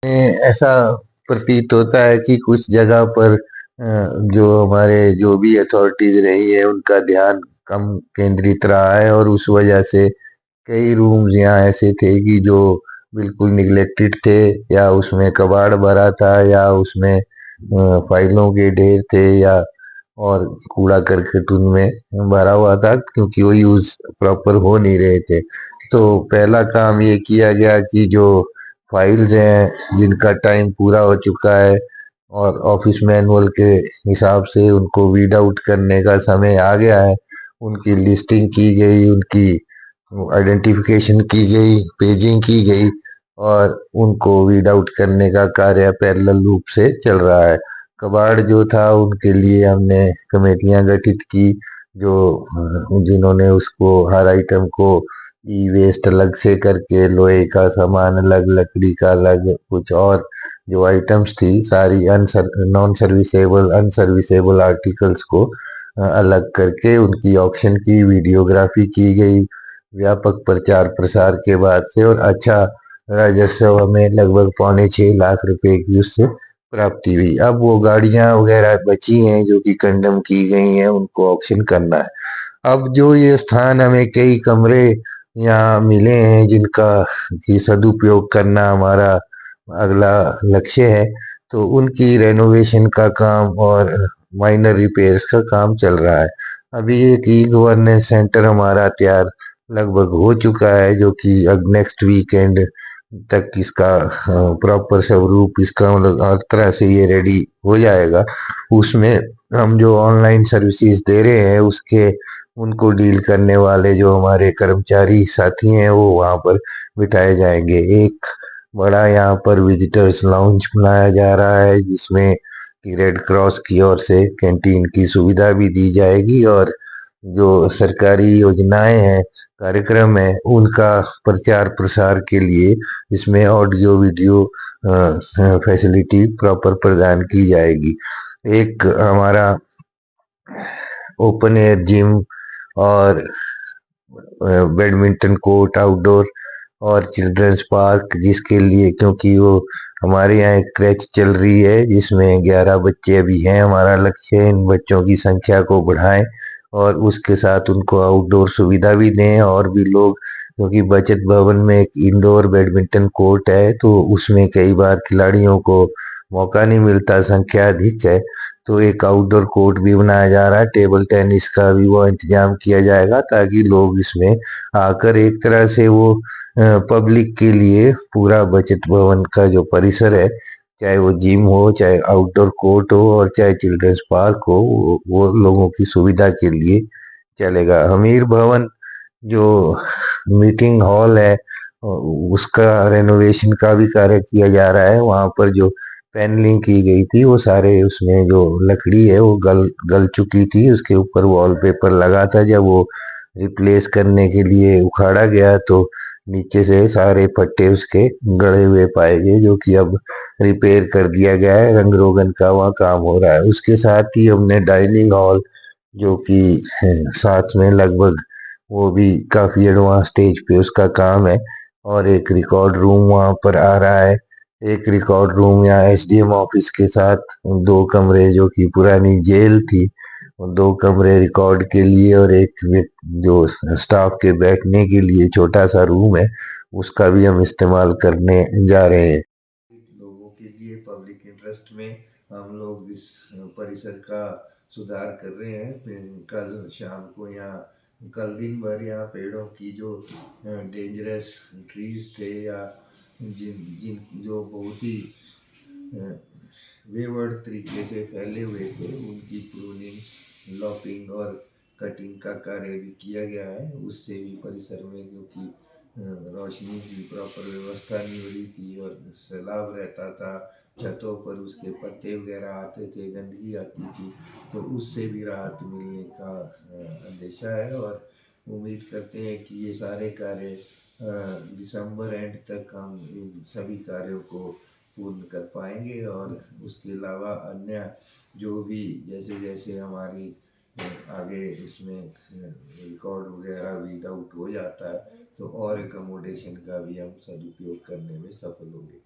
ऐसा प्रतीत होता है कि कुछ जगह पर जो हमारे जो भी अथॉरिटीज रही है उनका ध्यान कम केंद्रित रहा है और उस वजह से कई रूम्स यहाँ ऐसे थे कि जो बिल्कुल निगलेक्टेड थे, या उसमें कबाड़ भरा था, या उसमें फाइलों के ढेर थे, या और कूड़ा करकट उनमें भरा हुआ था क्योंकि वो यूज प्रॉपर हो नहीं रहे थे। तो पहला काम ये किया गया कि जो फाइल्स हैं जिनका टाइम पूरा हो चुका है और ऑफिस मैनुअल के हिसाब से उनको वीड आउट करने का समय आ गया है, उनकी लिस्टिंग की गई, उनकी आइडेंटिफिकेशन की गई, पेजिंग की गई और उनको वीड आउट करने का कार्य पैरेलल रूप से चल रहा है। कबाड़ जो था उनके लिए हमने कमेटियां गठित की, जो जिन्होंने उसको हर आइटम को ई वेस्ट अलग से करके, लोहे का सामान अलग, लकड़ी का अलग, कुछ और जो आइटम्स थी सारी नॉन सर्विसेबल अनसर्विसेबल आर्टिकल्स को अलग करके उनकी ऑक्शन की वीडियोग्राफी की गई। व्यापक प्रचार प्रसार के बाद से और अच्छा राजस्व हमें लगभग 6.25 लाख रुपए की उससे प्राप्ति हुई। अब वो गाड़ियां वगैरह बची हैं जो कि कंडम की गई हैं, उनको ऑक्शन करना है। अब जो ये स्थान हमें कई कमरे यहाँ मिले हैं जिनका की सदुपयोग करना हमारा अगला लक्ष्य है, तो उनकी रेनोवेशन का काम और माइनर रिपेयर्स का काम चल रहा है। अभी एक ई गवर्नेंस सेंटर हमारा तैयार लगभग हो चुका है, जो कि अब नेक्स्ट वीकेंड तक इसका प्रॉपर स्वरूप, इसका मतलब हर तरह से ये रेडी हो जाएगा। उसमें हम जो ऑनलाइन सर्विसेज दे रहे हैं उसके उनको डील करने वाले जो हमारे कर्मचारी साथी हैं वो वहाँ पर बिठाए जाएंगे। एक बड़ा यहाँ पर विजिटर्स लाउंज बनाया जा रहा है जिसमें कि रेड क्रॉस की ओर से कैंटीन की सुविधा भी दी जाएगी और जो सरकारी योजनाएं हैं, कार्यक्रम है, उनका प्रचार प्रसार के लिए इसमें ऑडियो वीडियो फैसिलिटी प्रॉपर प्रदान की जाएगी। एक हमारा ओपन एयर जिम और बैडमिंटन कोर्ट आउटडोर और चिल्ड्रंस पार्क, जिसके लिए क्योंकि वो हमारे यहाँ एक क्रैच चल रही है जिसमें 11 बच्चे अभी हैं। हमारा लक्ष्य है इन बच्चों की संख्या को बढ़ाएं और उसके साथ उनको आउटडोर सुविधा भी दें और भी लोग, क्योंकि बचत भवन में एक इंडोर बैडमिंटन कोर्ट है तो उसमें कई बार खिलाड़ियों को मौका नहीं मिलता, संख्या अधिक है। तो एक आउटडोर कोर्ट भी बनाया जा रहा है, टेबल टेनिस का भी वो इंतजाम किया जाएगा ताकि लोग इसमें आकर एक तरह से वो पब्लिक के लिए पूरा बचत भवन का जो परिसर है, चाहे वो जिम हो, चाहे आउटडोर कोर्ट हो और चाहे चिल्ड्रंस पार्क हो, वो लोगों की सुविधा के लिए चलेगा। हमीर भवन जो मीटिंग हॉल है उसका रेनोवेशन का भी कार्य किया जा रहा है। वहां पर जो पैनलिंग की गई थी वो सारे उसमें जो लकड़ी है वो गल गल चुकी थी, उसके ऊपर वॉलपेपर लगा था। जब वो रिप्लेस करने के लिए उखाड़ा गया तो नीचे से सारे पट्टे उसके गड़े हुए पाए गए, जो कि अब रिपेयर कर दिया गया है, रंग रोगन का वहाँ काम हो रहा है। उसके साथ ही हमने डाइनिंग हॉल जो कि साथ में लगभग वो भी काफी एडवांस स्टेज पे उसका काम है, और एक रिकॉर्ड रूम वहाँ पर आ रहा है। एक रिकॉर्ड रूम यहाँ एसडीएम ऑफिस के साथ, दो कमरे जो कि पुरानी जेल थी, और दो कमरे रिकॉर्ड के लिए और एक जो स्टाफ के बैठने के लिए छोटा सा रूम है उसका भी हम इस्तेमाल करने जा रहे हैं। लोगों के लिए पब्लिक इंटरेस्ट में हम लोग इस परिसर का सुधार कर रहे हैं। कल शाम को यहाँ, कल दिन भर यहाँ पेड़ों की जो डेंजरस ट्रीज थे या जिन जिन जो बहुत ही वेवर्ड तरीके से फैले हुए थे उनकी प्रूनिंग, लॉपिंग और कटिंग का कार्य भी किया गया है। उससे भी परिसर में क्योंकि रोशनी की प्रॉपर व्यवस्था नहीं हो रही थी और सैलाब रहता था, छतों पर उसके पत्ते वगैरह आते थे, गंदगी आती थी, तो उससे भी राहत मिलने का अंदेशा है। और उम्मीद करते हैं कि ये सारे कार्य दिसंबर एंड तक हम इन सभी कार्यों को पूर्ण कर पाएंगे। और उसके अलावा अन्य जो भी जैसे जैसे हमारी आगे इसमें रिकॉर्ड वगैरह वीड आउट हो जाता है तो और एकोमोडेशन का भी हम सदुपयोग करने में सफल होंगे।